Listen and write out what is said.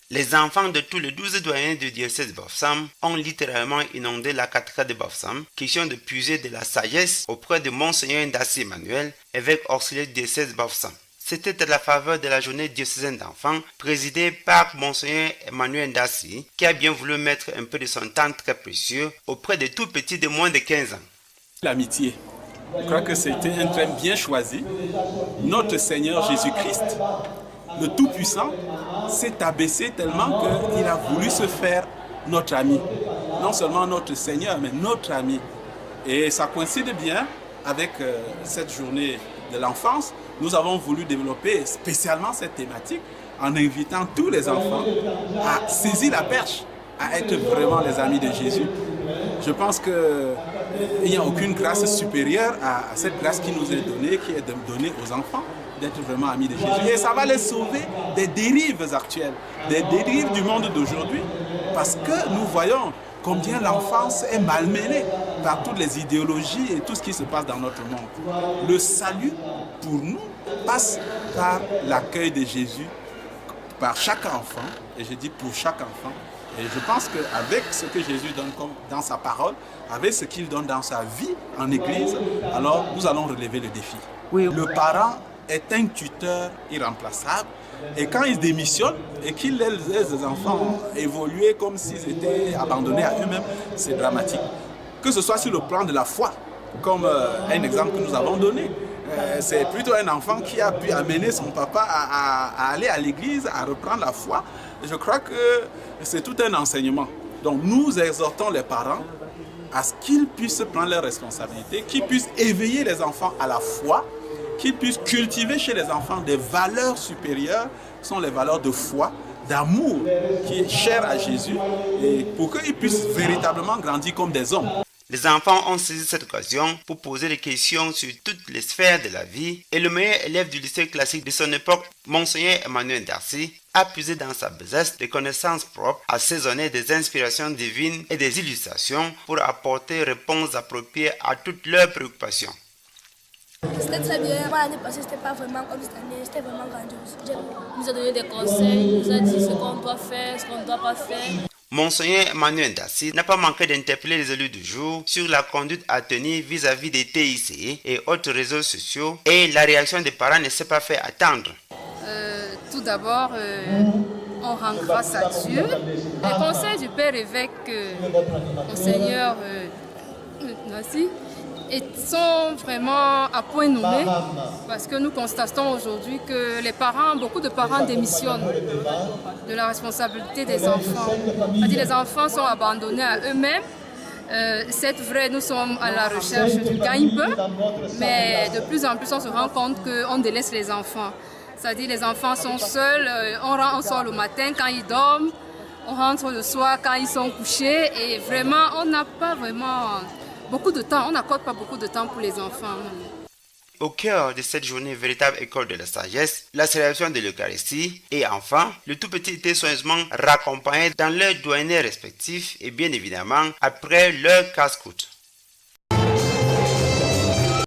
Les enfants de tous les 12 doyens du diocèse de Bafoussam ont littéralement inondé la cathédrale de Bafoussam, question de puiser de la sagesse auprès de Monseigneur Ndassi Emmanuel, évêque auxiliaire du diocèse de Bafoussam. C'était à la faveur de la journée diocésaine d'enfants, présidée par Monseigneur Emmanuel Ndassi, qui a bien voulu mettre un peu de son temps très précieux auprès de tout petits de moins de 15 ans. L'amitié. Je crois que c'était un thème bien choisi. Notre Seigneur Jésus-Christ, le Tout-Puissant, s'est abaissé tellement qu'il a voulu se faire notre ami. Non seulement notre Seigneur, mais notre ami. Et ça coïncide bien avec cette journée de l'enfance. Nous avons voulu développer spécialement cette thématique en invitant tous les enfants à saisir la perche, à être vraiment les amis de Jésus. Je pense qu'il n'y a aucune grâce supérieure à cette grâce qui nous est donnée, qui est de donner aux enfants d'être vraiment amis de Jésus. Et ça va les sauver des dérives actuelles, des dérives du monde d'aujourd'hui, parce que nous voyons combien l'enfance est malmenée par toutes les idéologies et tout ce qui se passe dans notre monde. Le salut, pour nous, passe par l'accueil de Jésus, par chaque enfant, et je dis pour chaque enfant. Et je pense qu'avec ce que Jésus donne dans sa parole, avec ce qu'il donne dans sa vie en Église, alors nous allons relever le défi. Oui. Le parent est un tuteur irremplaçable. Et quand il démissionne et qu'il laisse les enfants évoluer comme s'ils étaient abandonnés à eux-mêmes, c'est dramatique. Que ce soit sur le plan de la foi, comme un exemple que nous avons donné. C'est plutôt un enfant qui a pu amener son papa à aller à l'église, à reprendre la foi. Je crois que c'est tout un enseignement. Donc nous exhortons les parents à ce qu'ils puissent prendre leurs responsabilités, qu'ils puissent éveiller les enfants à la foi, qu'ils puissent cultiver chez les enfants des valeurs supérieures, qui sont les valeurs de foi, d'amour, qui est cher à Jésus, et pour qu'ils puissent véritablement grandir comme des hommes. Les enfants ont saisi cette occasion pour poser des questions sur toutes les sphères de la vie et le meilleur élève du lycée classique de son époque, Monseigneur Emmanuel Ndassi, a puisé dans sa besace des connaissances propres, assaisonnées des inspirations divines et des illustrations pour apporter réponses appropriées à toutes leurs préoccupations. C'était très bien. L'année passée, c'était pas vraiment comme cette année, c'était vraiment grandiose. Il nous a donné des conseils, il nous a dit ce qu'on doit faire, ce qu'on ne doit pas faire. Monseigneur Emmanuel Ndassi n'a pas manqué d'interpeller les élus du jour sur la conduite à tenir vis-à-vis des TIC et autres réseaux sociaux, et la réaction des parents ne s'est pas fait attendre. Tout d'abord, on rend grâce à Dieu. Les conseils du Père évêque, Monseigneur Ndassi, sont vraiment à point nommé, parce que nous constatons aujourd'hui que beaucoup de parents démissionnent de la responsabilité des enfants. C'est-à-dire les enfants sont abandonnés à eux-mêmes. C'est vrai, nous sommes à la recherche du gagne-pain, mais de plus en plus on se rend compte qu'on délaisse les enfants. C'est-à-dire les enfants sont seuls, on sort le matin quand ils dorment, on rentre le soir quand ils sont couchés, et vraiment on n'a pas vraiment beaucoup de temps, on n'accorde pas beaucoup de temps pour les enfants. Au cœur de cette journée véritable école de la sagesse, la célébration de l'Eucharistie, et enfin, le tout petit était soigneusement raccompagné dans leurs doyenés respectifs et bien évidemment après leur casse-croûte.